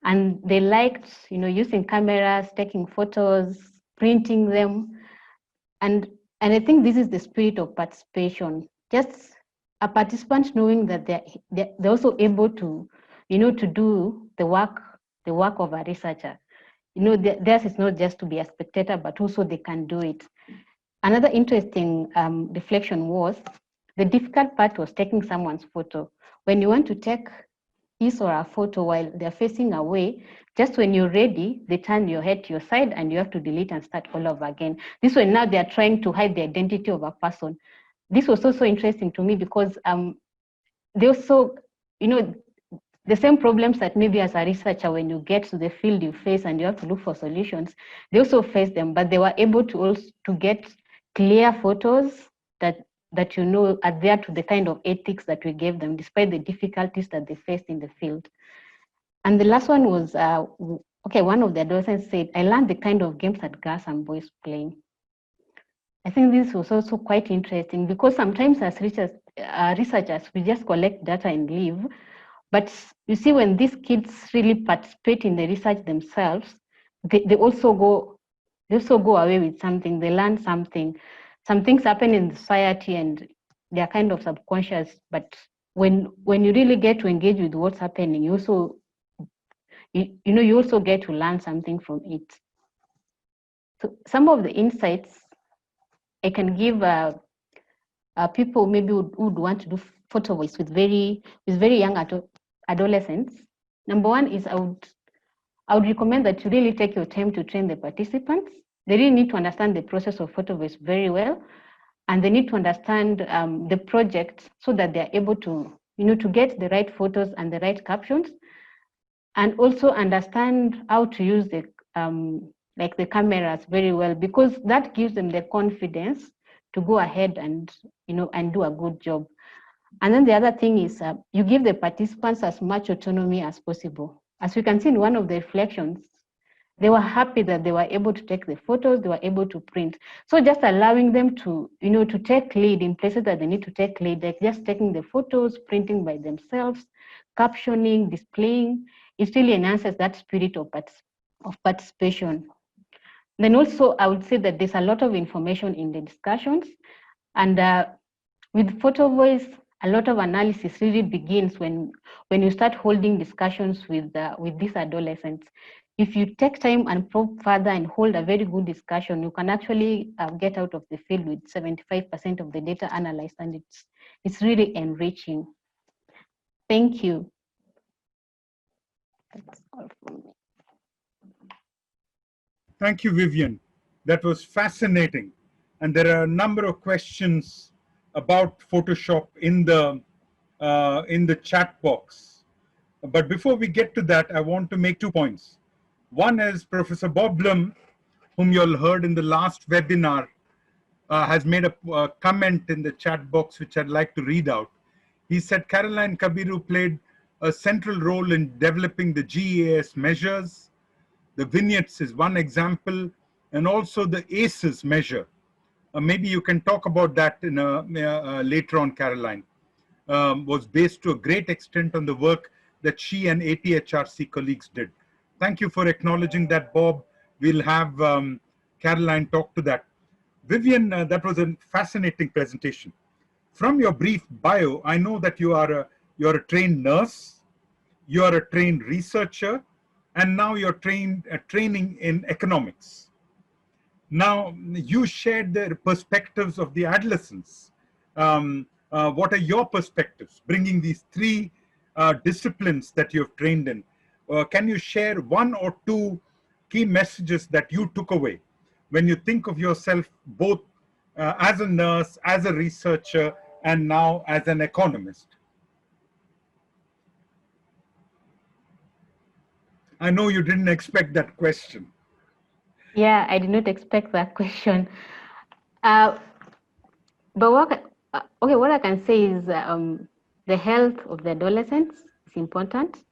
and they liked, using cameras, taking photos, printing them. And I think this is the spirit of participation. Just a participant knowing that they're also able to, to do the work of a researcher. Theirs is not just to be a spectator, but also they can do it. Another interesting reflection was, the difficult part was taking someone's photo. When you want to take his or her photo while they're facing away, just when you're ready, they turn your head to your side and you have to delete and start all over again. This way, now they're trying to hide the identity of a person. This was also interesting to me because they also, the same problems that maybe as a researcher, when you get to the field you face and you have to look for solutions, they also face them, but they were able to also to get clear photos that are there to the kind of ethics that we gave them, despite the difficulties that they faced in the field. And the last one was, one of the adolescents said, "I learned the kind of games that girls and boys play." I think this was also quite interesting because sometimes as researchers, we just collect data and leave. But you see, when these kids really participate in the research themselves, they also go away with something. They learn something. Some things happen in society and they are kind of subconscious. But when you really get to engage with what's happening, you also get to learn something from it. So some of the insights I can give people maybe would want to do Photovoice with very young adolescents. Number one is I would recommend that you really take your time to train the participants. They really need to understand the process of Photovoice very well, and they need to understand the project so that they are able to, to get the right photos and the right captions, and also understand how to use the like the cameras very well, because that gives them the confidence to go ahead and and do a good job. And then the other thing is you give the participants as much autonomy as possible. As we can see in one of the reflections, they were happy that they were able to take the photos, they were able to print. So just allowing them to, to take lead in places that they need to take lead, like just taking the photos, printing by themselves, captioning, displaying, it really enhances that spirit of participation. Then also, I would say that there's a lot of information in the discussions, and with Photovoice, a lot of analysis really begins when you start holding discussions with these adolescents. If you take time and probe further and hold a very good discussion, you can actually get out of the field with 75% of the data analyzed, and it's really enriching. Thank you. That's all from me. Thank you, Vivian. That was fascinating. And there are a number of questions about Photoshop in the chat box. But before we get to that, I want to make 2 points. One is Professor Bob Blum, whom you all heard in the last webinar, has made a comment in the chat box, which I'd like to read out. He said, Caroline Kabiru played a central role in developing the GEAS measures. The vignettes is one example, and also the ACEs measure. Maybe you can talk about that in later on, Caroline. Was based to a great extent on the work that she and APHRC colleagues did. Thank you for acknowledging that, Bob. We'll have Caroline talk to that. Vivian, that was a fascinating presentation. From your brief bio, I know that you're a trained nurse, you are a trained researcher, and now you're training in economics. Now, you shared the perspectives of the adolescents. What are your perspectives, bringing these 3 disciplines that you have trained in? Can you share 1 or 2 key messages that you took away when you think of yourself both as a nurse, as a researcher, and now as an economist? I know you didn't expect that question. Yeah, I did not expect that question. But what I can say is the health of the adolescents is important,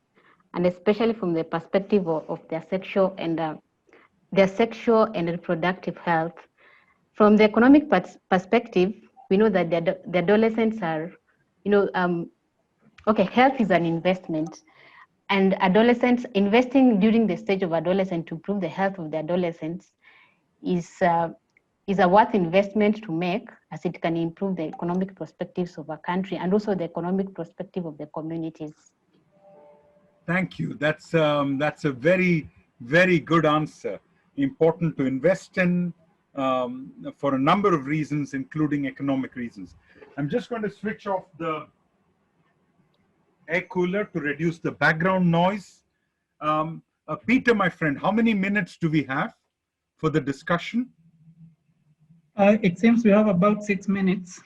and especially from the perspective of their sexual and reproductive health. From the economic perspective, we know that the adolescents are, health is an investment. And adolescents, investing during the stage of adolescence to improve the health of the adolescents is a worth investment to make, as it can improve the economic perspectives of a country and also the economic perspective of the communities. Thank you. That's a very, very good answer. Important to invest in for a number of reasons, including economic reasons. I'm just going to switch off the air cooler to reduce the background noise. Peter, my friend, how many minutes do we have for the discussion? It seems we have about 6 minutes.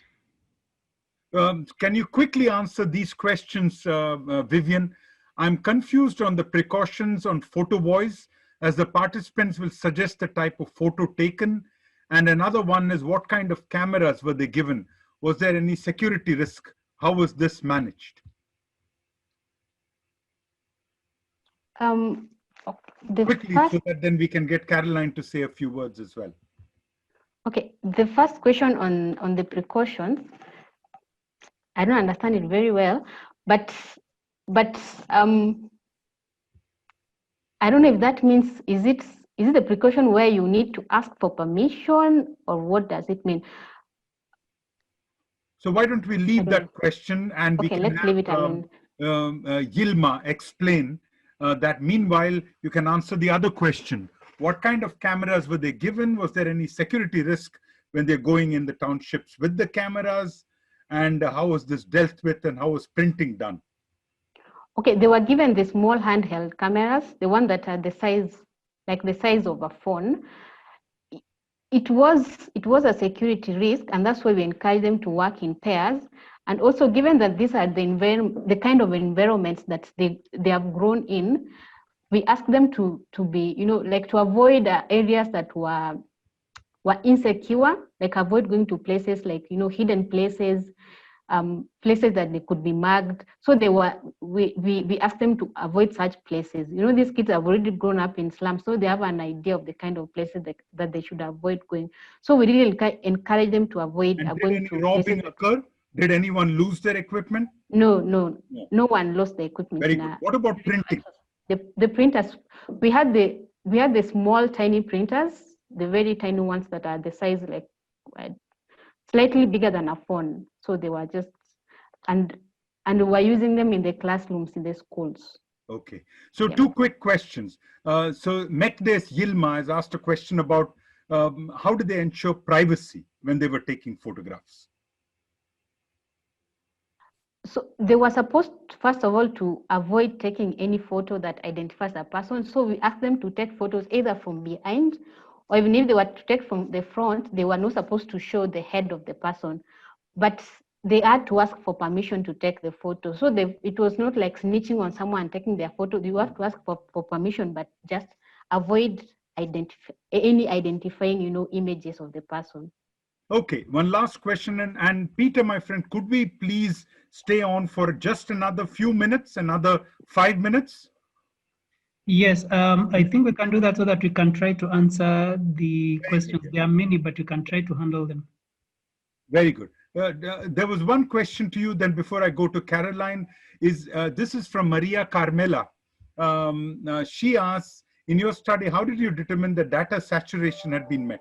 Can you quickly answer these questions, Vivian? I'm confused on the precautions on Photovoice, as the participants will suggest the type of photo taken. And another one is, what kind of cameras were they given? Was there any security risk? How was this managed? Quickly, so that then we can get Caroline to say a few words as well. Okay, the first question on the precautions, I don't understand it very well, but I don't know if that means, is it a precaution where you need to ask for permission, or what does it mean? So why don't we leave that question, and we can let's leave it alone. Yilma explain that. Meanwhile, you can answer the other question. What kind of cameras were they given? Was there any security risk when they're going in the townships with the cameras? And how was this dealt with, and how was printing done? Okay, they were given the small handheld cameras, the one that are the size, like the size of a phone. It was a security risk, and that's why we encourage them to work in pairs. And also, given that these are the kind of environments that they have grown in, we ask them to be, like to avoid areas that were insecure, like avoid going to places like, hidden places, places that they could be mugged. So we asked them to avoid such places. These kids have already grown up in slums, so they have an idea of the kind of places that they should avoid going. So we really encourage them to avoid going to robbing occur? Did anyone lose their equipment? No one lost the equipment. Very good. What about printing? The printers, we had the small tiny printers, the very tiny ones that are the size like slightly bigger than a phone. So they were just, and we were using them in the classrooms in the schools. Okay. So two quick questions. So Mekdes Yilma has asked a question about how did they ensure privacy when they were taking photographs? So they were supposed, first of all, to avoid taking any photo that identifies a person. So we asked them to take photos either from behind, or even if they were to take from the front, they were not supposed to show the head of the person. But they had to ask for permission to take the photo. So it was not like snitching on someone and taking their photo. You have to ask for permission, but just avoid any identifying, images of the person. Okay, one last question. And Peter, my friend, could we please stay on for just another few minutes, another 5 minutes? Yes, I think we can do that so that we can try to answer the questions. There are many, but you can try to handle them. Very good. There was one question to you then before I go to Caroline. This is from Maria Carmela. She asks, in your study, how did you determine the data saturation had been met?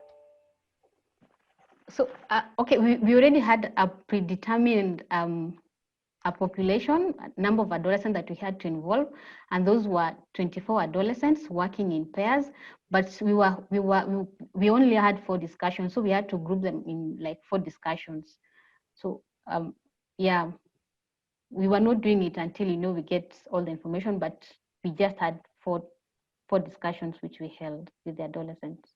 So, okay, we already had a predetermined a population, a number of adolescents that we had to involve, and those were 24 adolescents working in pairs. But we only had 4 discussions, so we had to group them in like 4 discussions. So yeah, we were not doing it until we get all the information, but we just had four discussions which we held with the adolescents.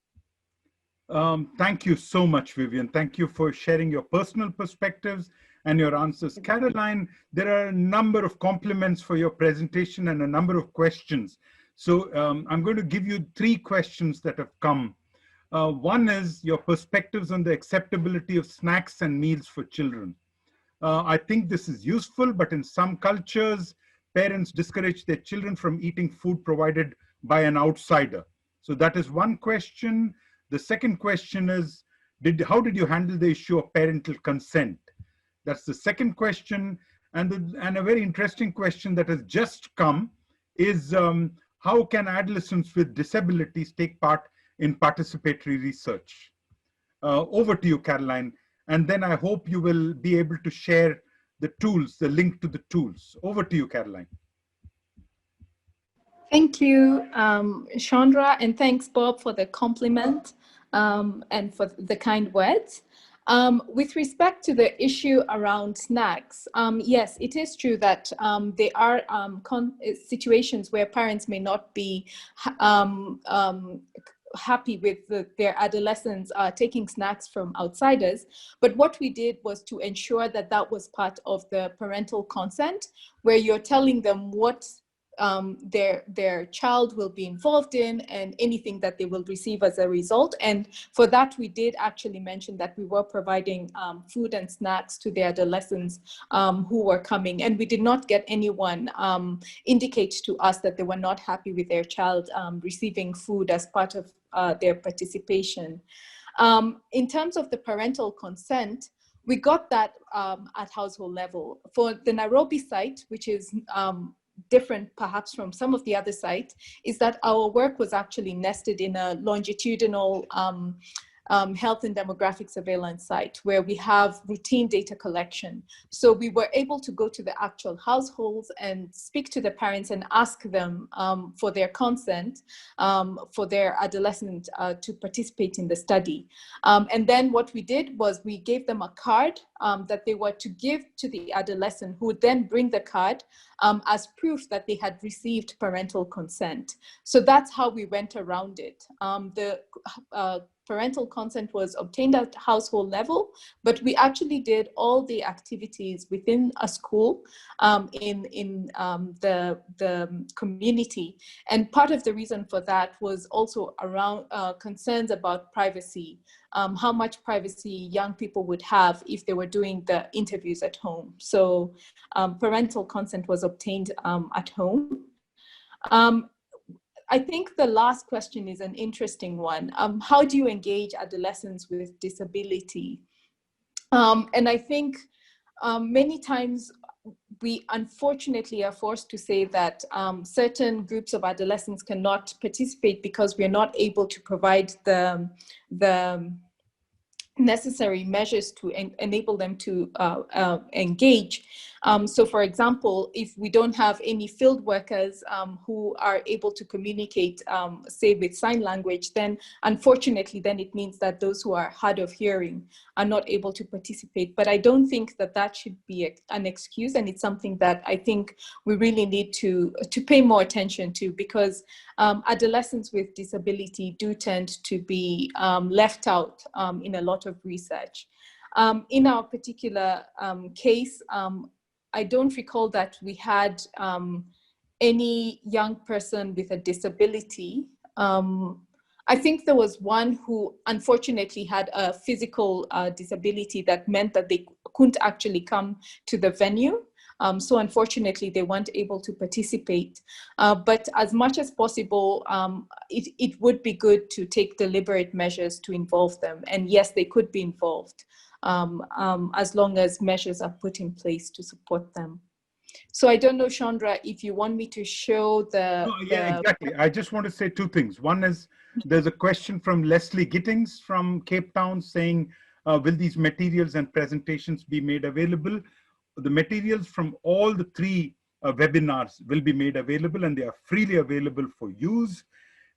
Thank you so much, Vivian. Thank you for sharing your personal perspectives and your answers. Caroline, there are a number of compliments for your presentation and a number of questions. So I'm going to give you 3 questions that have come. One is your perspectives on the acceptability of snacks and meals for children. I think this is useful, but in some cultures, parents discourage their children from eating food provided by an outsider. So that is one question. The second question is, how did you handle the issue of parental consent? That's the second question. And a very interesting question that has just come is, how can adolescents with disabilities take part in participatory research? Over to you, Caroline. And then I hope you will be able to share the tools, the link to the tools. Over to you, Caroline. Thank you, Chandra, and thanks, Bob, for the compliment and for the kind words. With respect to the issue around snacks, yes, it is true that there are situations where parents may not be happy with their adolescents taking snacks from outsiders. But what we did was to ensure that that was part of the parental consent, where you're telling them what their child will be involved in and anything that they will receive as a result. And for that, we did actually mention that we were providing food and snacks to the adolescents who were coming. And we did not get anyone indicate to us that they were not happy with their child receiving food as part of their participation. In terms of the parental consent, we got that at household level. For the Nairobi site, which is different perhaps from some of the other sites, is that our work was actually nested in a longitudinal health and demographic surveillance site where we have routine data collection. So we were able to go to the actual households and speak to the parents and ask them for their consent for their adolescent to participate in the study. And then what we did was we gave them a card that they were to give to the adolescent, who would then bring the card as proof that they had received parental consent. So that's how we went around it. The parental consent was obtained at household level, but we actually did all the activities within a school in the community. And part of the reason for that was also around concerns about privacy, how much privacy young people would have if they were doing the interviews at home. So parental consent was obtained at home. I think the last question is an interesting one. How do you engage adolescents with disability? And I think many times we unfortunately are forced to say that certain groups of adolescents cannot participate because we're not able to provide the necessary measures to enable them to engage. So for example, if we don't have any field workers who are able to communicate, say with sign language, then unfortunately, then it means that those who are hard of hearing are not able to participate. But I don't think that that should be an excuse, and it's something that I think we really need to pay more attention to, because adolescents with disability do tend to be left out in a lot of research. In our particular case, I don't recall that we had any young person with a disability. I think there was one who unfortunately had a physical disability that meant that they couldn't actually come to the venue. So unfortunately, they weren't able to participate. But as much as possible, it would be good to take deliberate measures to involve them. And yes, they could be involved as long as measures are put in place to support them. So I don't know, Chandra, if you want me to show the... No, yeah, exactly. I just want to say two things. One is, there's a question from Leslie Gittings from Cape Town saying, will these materials and presentations be made available? The materials from all the three webinars will be made available, and they are freely available for use.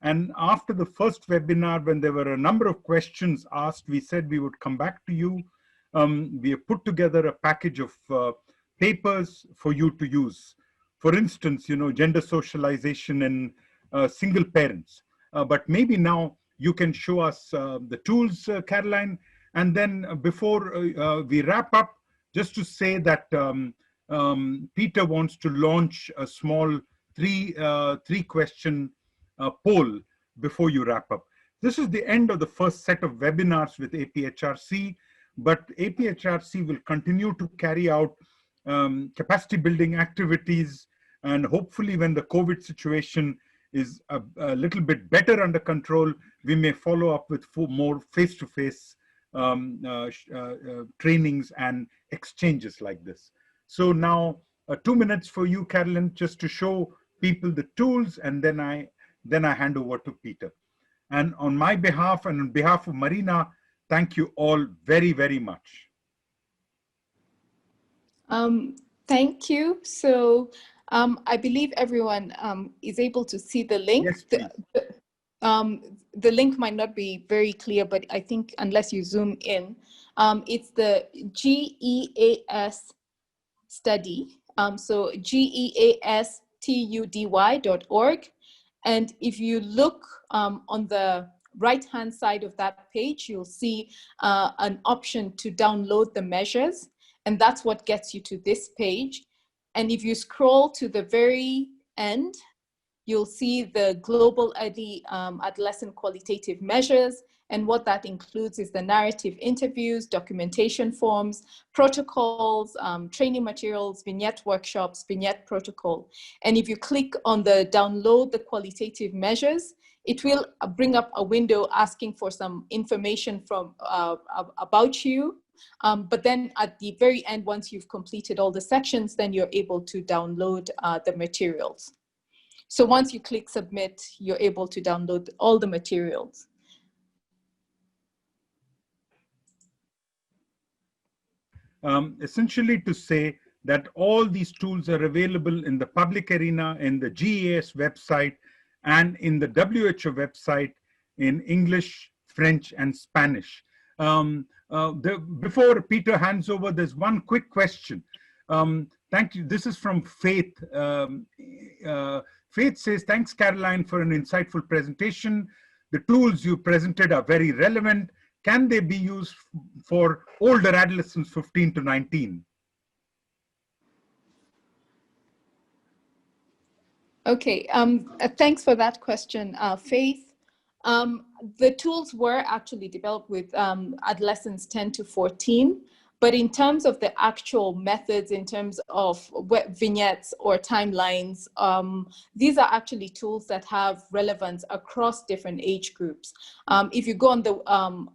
And after the first webinar, when there were a number of questions asked, we said we would come back to you. We have put together a package of papers for you to use. For instance, you know, gender socialization in single parents. But maybe now you can show us the tools, Caroline. And then before we wrap up, just to say that Peter wants to launch a small three-question poll before you wrap up. This is the end of the first set of webinars with APHRC, but APHRC will continue to carry out capacity building activities, and hopefully when the COVID situation is a little bit better under control, we may follow up with more face-to-face trainings and exchanges like this. So now 2 minutes for you, Carolyn, just to show people the tools, and then I hand over to Peter. And on my behalf and on behalf of Marina, thank you all very, very much. Thank you. So I believe everyone is able to see the link. Yes, please. The link might not be very clear, but I think unless you zoom in, it's the GEAS study. So GEASTUDY.org. And if you look on the right-hand side of that page, you'll see an option to download the measures. And that's what gets you to this page. And if you scroll to the very end, you'll see the global adolescent qualitative measures. And what that includes is the narrative interviews, documentation forms, protocols, training materials, Vignette workshops, Vignette protocol. And if you click on the download the qualitative measures, it will bring up a window asking for some information from about you. But then at the very end, once you've completed all the sections, then you're able to download the materials. So once you click submit, you're able to download all the materials. essentially to say that all these tools are available in the public arena, in the GEAS website, and in the WHO website in English, French, and Spanish. Before Peter hands over, there's one quick question. Thank you. This is from Faith. Faith says, thanks, Caroline, for an insightful presentation. The tools you presented are very relevant. Can they be used for older adolescents, 15 to 19? Okay, thanks for that question, Faith. The tools were actually developed with adolescents 10 to 14, but in terms of the actual methods, in terms of vignettes or timelines, these are actually tools that have relevance across different age groups. If you go on the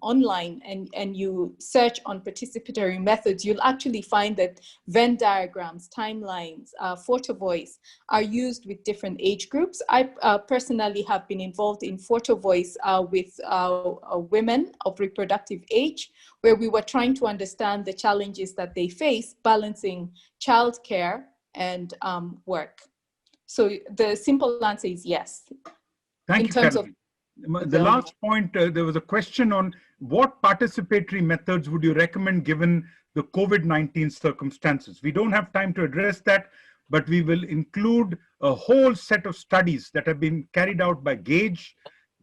online and you search on participatory methods, you'll actually find that Venn diagrams, timelines, Photovoice are used with different age groups. I personally have been involved in Photovoice with women of reproductive age, where we were trying to understand the challenges that they face balancing childcare and work. So the simple answer is yes. Thank you, Caroline. The last point, there was a question on what participatory methods would you recommend given the COVID-19 circumstances? We don't have time to address that, but we will include a whole set of studies that have been carried out by GAGE,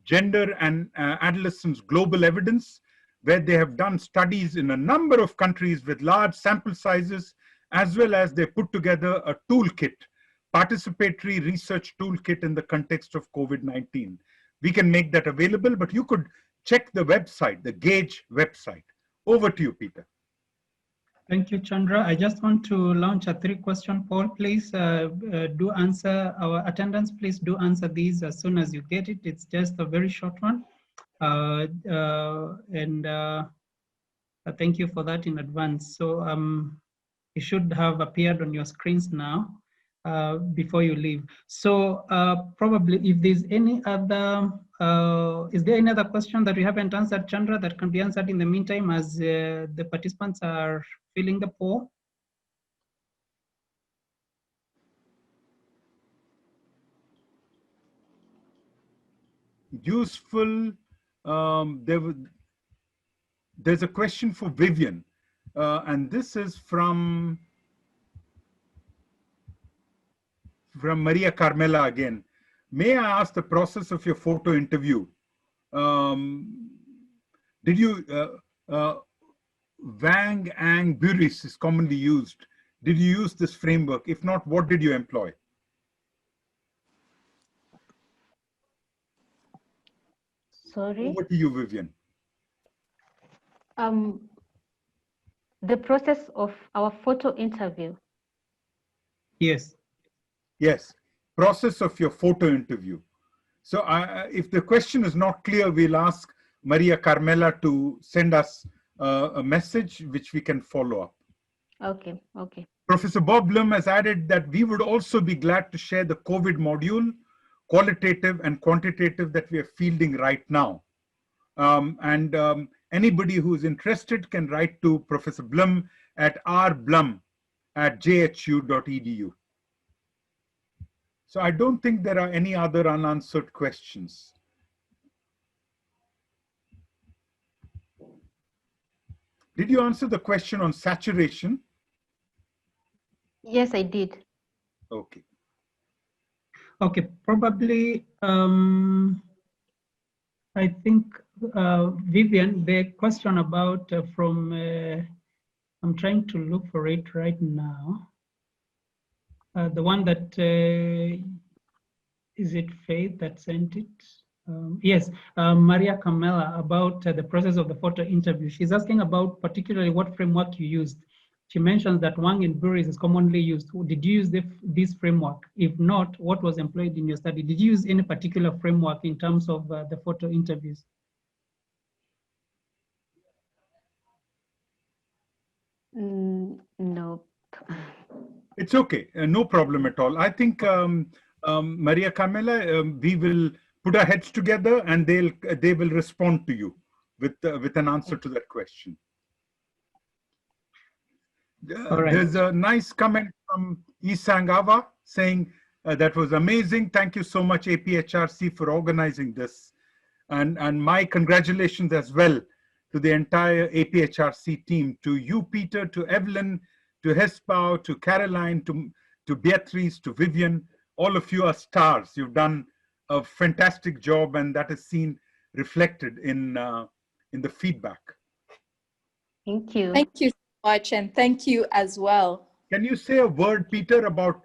Gender and Adolescence Global Evidence, where they have done studies in a number of countries with large sample sizes, as well as they put together a toolkit, participatory research toolkit in the context of COVID-19. We can make that available, but you could check the website, the GAGE website. Over to you, Peter. Thank you, Chandra. I just want to launch a 3-question poll. Please do answer, our attendants, please do answer these as soon as you get it. It's just a very short one. Thank you for that in advance. So it should have appeared on your screens now before you leave. So probably if there's any other, is there any other question that we haven't answered, Chandra, that can be answered in the meantime as the participants are filling the poll? Useful. There's a question for Vivian, and this is from Maria Carmela again. May I ask the process of your photo interview? Did you, Wang Ang Buris is commonly used. Did you use this framework? If not, what did you employ? Sorry? Over to you, Vivian. The process of our photo interview. Yes. Yes, process of your photo interview. So if the question is not clear, we'll ask Maria Carmela to send us a message which we can follow up. Okay, okay. Professor Bob Blum has added that we would also be glad to share the COVID module, qualitative and quantitative, that we are fielding right now. Anybody who is interested can write to Professor Blum at rblum@jhu.edu. So I don't think there are any other unanswered questions. Did you answer the question on saturation? Yes, I did. Okay. Okay, probably, I think, Vivian, the question about from, I'm trying to look for it right now. The one that, is it Faith that sent it? Yes, Maria Camela, about the process of the photo interview. She's asking about particularly what framework you used. She mentions that Wang and Buris is commonly used. Did you use this framework? If not, what was employed in your study? Did you use any particular framework in terms of the photo interviews? No. It's okay, no problem at all. I think Maria Carmela, we will put our heads together and they will respond to you with an answer to that question. All right. There's a nice comment from Isangava saying that was amazing. Thank you so much, APHRC, for organizing this. And my congratulations as well to the entire APHRC team, to you, Peter, to Evelyn, to Hespau, to Caroline, to Beatrice, to Vivian. All of you are stars. You've done a fantastic job, and that is seen reflected in the feedback. Thank you. Thank you so much, and thank you as well. Can you say a word, Peter, about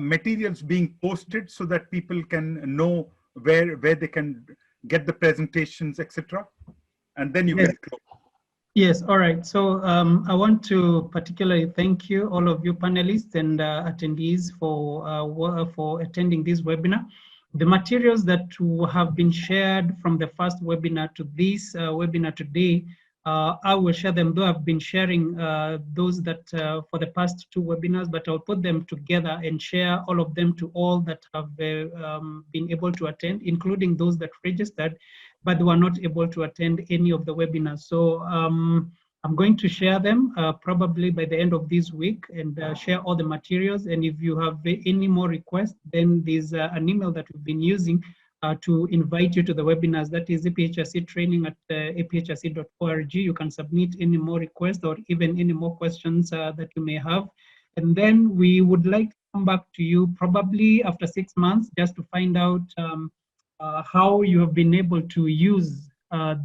materials being posted so that people can know where they can get the presentations, etc.? And then you Yes. can close. Yes, all right. So I want to particularly thank you, all of you panelists and attendees for attending this webinar. The materials that have been shared from the first webinar to this webinar today, I will share them, though I've been sharing those that for the past two webinars, but I'll put them together and share all of them to all that have been able to attend, including those that registered, but were not able to attend any of the webinars. So I'm going to share them probably by the end of this week and share all the materials. And if you have any more requests, then there's an email that we've been using to invite you to the webinars. That is APHRC training at aphrc.org. You can submit any more requests or even any more questions that you may have. And then we would like to come back to you probably after 6 months just to find out how you have been able to use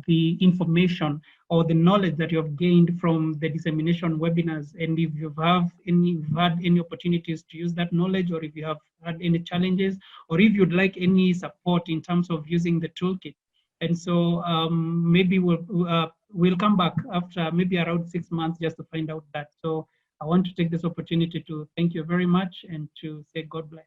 the information or the knowledge that you have gained from the dissemination webinars, and if you've had any opportunities to use that knowledge, or if you have had any challenges, or if you'd like any support in terms of using the toolkit. And so maybe we'll come back after maybe around 6 months just to find out that. So I want to take this opportunity to thank you very much and to say God bless.